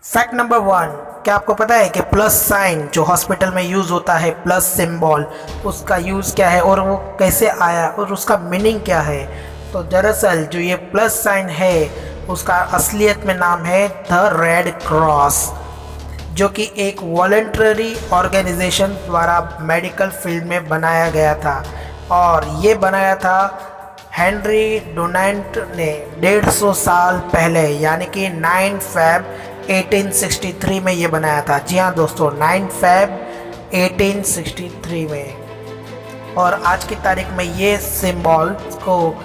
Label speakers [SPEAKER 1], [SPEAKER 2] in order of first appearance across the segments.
[SPEAKER 1] Fact number 1, क्या आपको पता है कि प्लस साइन जो हॉस्पिटल में यूज़ होता है, प्लस सिंबल, उसका यूज़ क्या है और वो कैसे आया और उसका मीनिंग क्या है। तो दरअसल जो ये प्लस साइन है उसका असलियत में नाम है द रेड क्रॉस, जो कि एक वॉलंटरी ऑर्गेनाइजेशन द्वारा मेडिकल फील्ड में बनाया गया था। और ये बनाया था हेनरी डोनाल्ड ने 150 साल पहले, यानी कि 9 फैब 1863 में ये बनाया था। जी हाँ दोस्तों, 9 फैब 1863 में। और आज की तारीख में ये सिंबल को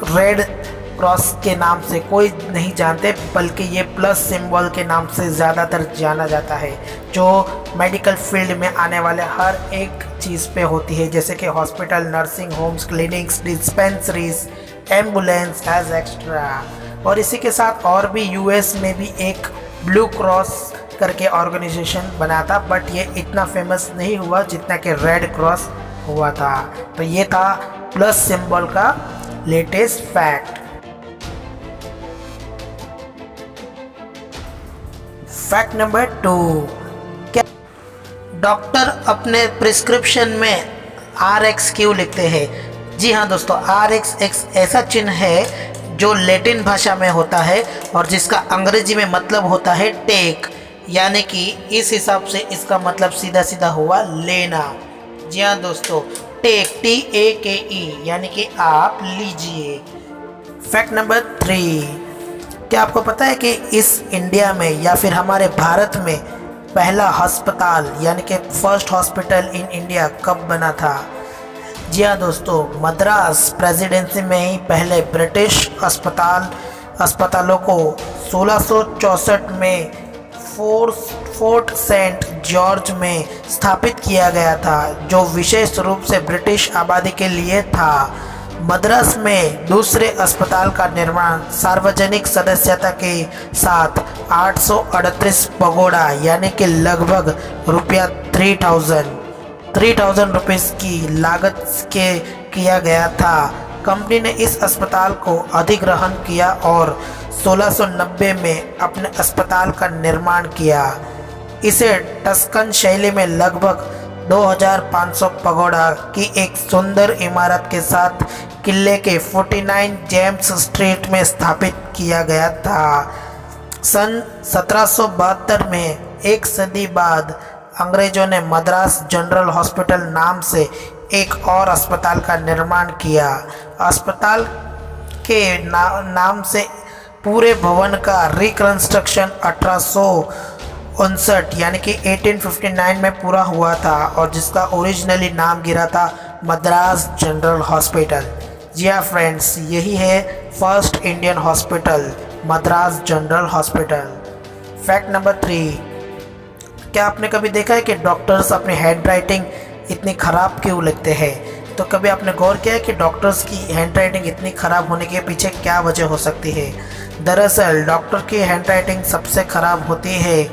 [SPEAKER 1] रेड क्रॉस के नाम से कोई नहीं जानते, बल्कि ये प्लस सिंबल के नाम से ज़्यादातर जाना जाता है, जो मेडिकल फील्ड में आने वाले हर एक चीज़ पे होती है, जैसे कि hospital, nursing homes, clinics, dispensaries, ambulance etcetera. और इसी के साथ और भी यूएस में भी एक ब्लू क्रॉस करके ऑर्गेनाइजेशन बना था, बट ये इतना फेमस नहीं हुआ जितना कि रेड क्रॉस हुआ था। तो ये था प्लस सिंबल का लेटेस्ट फैक्ट। फैक्ट नंबर 2, क्या डॉक्टर अपने प्रिस्क्रिप्शन में RX क्यों लिखते हैं? जी हाँ दोस्तों, RX एक ऐसा चिन्ह है जो लैटिन भाषा में होता है और जिसका अंग्रेजी में मतलब होता है टेक, यानी कि इस हिसाब से इसका मतलब सीधा सीधा हुआ लेना। जी हाँ दोस्तों, टेक, TAKE, यानी कि आप लीजिए। फैक्ट नंबर 3, क्या आपको पता है कि इस इंडिया में या फिर हमारे भारत में पहला अस्पताल यानी कि फर्स्ट हॉस्पिटल इन इंडिया कब बना था? जी हाँ दोस्तों, मद्रास प्रेसिडेंसी में ही पहले ब्रिटिश अस्पतालों को 1664 में फोर्ट सेंट जॉर्ज में स्थापित किया गया था, जो विशेष रूप से ब्रिटिश आबादी के लिए था। मद्रास में दूसरे अस्पताल का निर्माण सार्वजनिक सदस्यता के साथ 838 पगोड़ा यानी कि लगभग रुपया 3000 रुपीज़ की लागत के किया गया था। कंपनी ने इस अस्पताल को अधिग्रहण किया और 1690 में अपने अस्पताल का निर्माण किया। इसे टस्कन शैली में लगभग 2500 पगोड़ा की एक सुंदर इमारत के साथ किले के 49 जेम्स स्ट्रीट में स्थापित किया गया था। सन 1772 में, एक सदी बाद, अंग्रेजों ने मद्रास जनरल हॉस्पिटल नाम से एक और अस्पताल का निर्माण किया। अस्पताल के नाम से पूरे भवन का रिकंस्ट्रक्शन 1859 यानी कि 1859 में पूरा हुआ था, और जिसका ओरिजिनली नाम गिरा था मद्रास जनरल हॉस्पिटल। जी हाँ फ्रेंड्स, यही है first Indian hospital, Madras general hospital. Fact number 3, क्या आपने कभी देखा है कि डॉक्टर्स अपनी हैंड राइटिंग इतनी ख़राब क्यों लिखते हैं? तो कभी आपने गौर किया है कि डॉक्टर्स की हैंड राइटिंग इतनी ख़राब होने के पीछे क्या वजह हो सकती है? दरअसल डॉक्टर की हैंड राइटिंग सबसे ख़राब होती है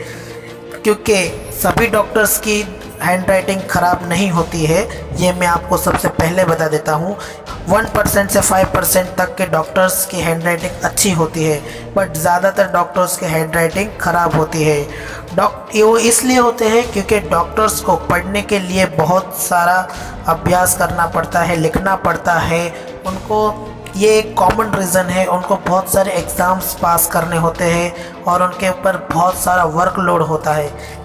[SPEAKER 1] क्योंकि सभी डॉक्टर्स की हैंड राइटिंग ख़राब नहीं होती है। ये मैं आपको सबसे पहले बता देता हूँ। 1% से 5% तक के डॉक्टर्स की हैंड राइटिंग अच्छी होती है, बट ज़्यादातर डॉक्टर्स की हैंड राइटिंग ख़राब होती है। वो इसलिए होते हैं क्योंकि डॉक्टर्स को पढ़ने के लिए बहुत सारा अभ्यास करना पड़ता है, लिखना पड़ता है। उनको ये एक कॉमन रीज़न है, उनको बहुत सारे एग्ज़ाम्स पास करने होते हैं और उनके ऊपर बहुत सारा वर्कलोड होता है।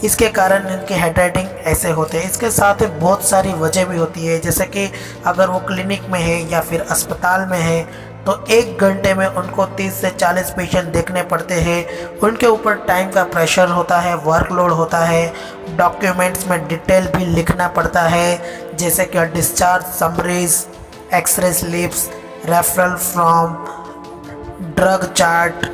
[SPEAKER 1] इसके कारण इनकी हैंड राइटिंग ऐसे होते हैं। इसके साथ बहुत सारी वजह भी होती है, जैसे कि अगर वो क्लिनिक में है या फिर अस्पताल में है तो 1 घंटे में उनको 30 से 40 पेशेंट देखने पड़ते हैं। उनके ऊपर टाइम का प्रेशर होता है, वर्कलोड होता है। डॉक्यूमेंट्स में डिटेल भी लिखना पड़ता है, जैसे कि discharge summaries, X ray slips, referral from, drug chart,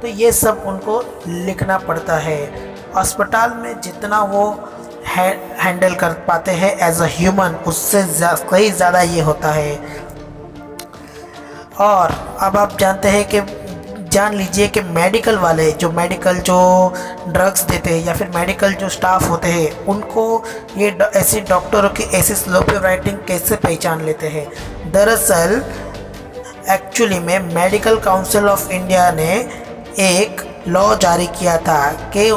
[SPEAKER 1] तो ये सब उनको लिखना पड़ता है। अस्पताल में जितना वो हैंडल कर पाते हैं एज अ ह्यूमन, उससे कहीं ज़्यादा ये होता है। और अब आप जान लीजिए कि मेडिकल जो ड्रग्स देते हैं या फिर मेडिकल जो स्टाफ होते हैं, उनको ये ऐसे डॉक्टरों की ऐसी स्लोपी राइटिंग कैसे पहचान लेते हैं? दरअसल एक्चुअली में मेडिकल काउंसिल ऑफ इंडिया ने एक लॉ जारी किया था कि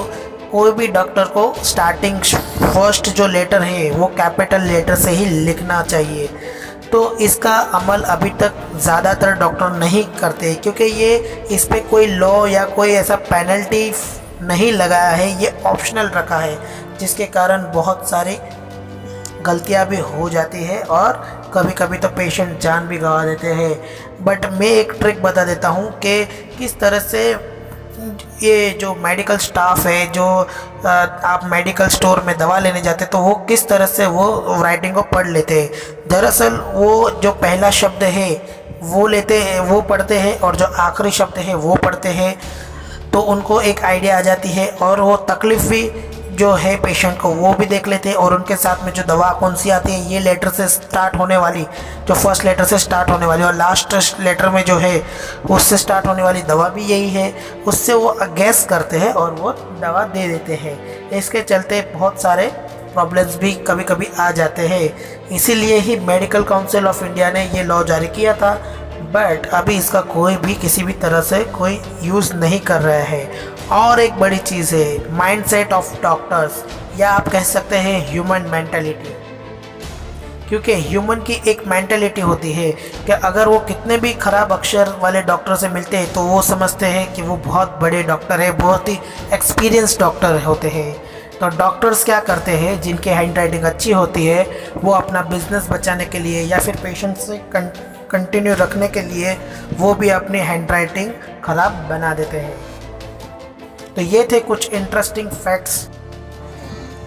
[SPEAKER 1] कोई भी डॉक्टर को स्टार्टिंग फर्स्ट जो लेटर है वो कैपिटल लेटर से ही लिखना चाहिए। तो इसका अमल अभी तक ज़्यादातर डॉक्टर नहीं करते, क्योंकि ये इस पे कोई लॉ या कोई ऐसा पेनल्टी नहीं लगाया है, ये ऑप्शनल रखा है, जिसके कारण बहुत सारी गलतियां भी हो जाती है और कभी कभी तो पेशेंट जान भी गंवा देते हैं। बट मैं एक ट्रिक बता देता हूँ कि किस तरह से ये जो मेडिकल स्टाफ है, जो आप मेडिकल स्टोर में दवा लेने जाते तो वो किस तरह से वो राइटिंग को पढ़ लेते हैं। दरअसल वो जो पहला शब्द है वो लेते हैं, वो पढ़ते हैं, और जो आखिरी शब्द है वो पढ़ते हैं, तो उनको एक आइडिया आ जाती है और वो तकलीफ़ भी जो है पेशेंट को वो भी देख लेते हैं, और उनके साथ में जो दवा कौन सी आती है, ये लेटर से स्टार्ट होने वाली, जो फर्स्ट लेटर से स्टार्ट होने वाली और लास्ट लेटर में जो है उससे स्टार्ट होने वाली दवा भी यही है, उससे वो गैस करते हैं और वो दवा दे देते हैं। इसके चलते बहुत सारे प्रॉब्लम्स भी कभी कभी आ जाते हैं। इसीलिए ही मेडिकल काउंसिल ऑफ इंडिया ने ये लॉ जारी किया था, बट अभी इसका कोई भी किसी भी तरह से कोई यूज़ नहीं कर रहा है। और एक बड़ी चीज़ है माइंडसेट ऑफ डॉक्टर्स, या आप कह सकते हैं ह्यूमन मेंटालिटी, क्योंकि ह्यूमन की एक मेंटालिटी होती है कि अगर वो कितने भी ख़राब अक्षर वाले डॉक्टर से मिलते हैं तो वो समझते हैं कि वो बहुत बड़े डॉक्टर है, बहुत ही एक्सपीरियंस डॉक्टर होते हैं। तो डॉक्टर्स क्या करते हैं, जिनकी हैंड राइटिंग अच्छी होती है, वो अपना बिजनेस बचाने के लिए या फिर पेशेंट से कंटिन्यू रखने के लिए वो भी अपनी हैंड राइटिंग ख़राब बना देते हैं। तो ये थे कुछ इंटरेस्टिंग फैक्ट्स।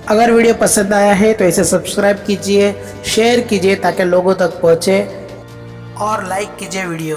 [SPEAKER 1] अगर वीडियो पसंद आया है तो इसे सब्सक्राइब कीजिए, शेयर कीजिए ताकि लोगों तक पहुँचे, और लाइक कीजिए वीडियो।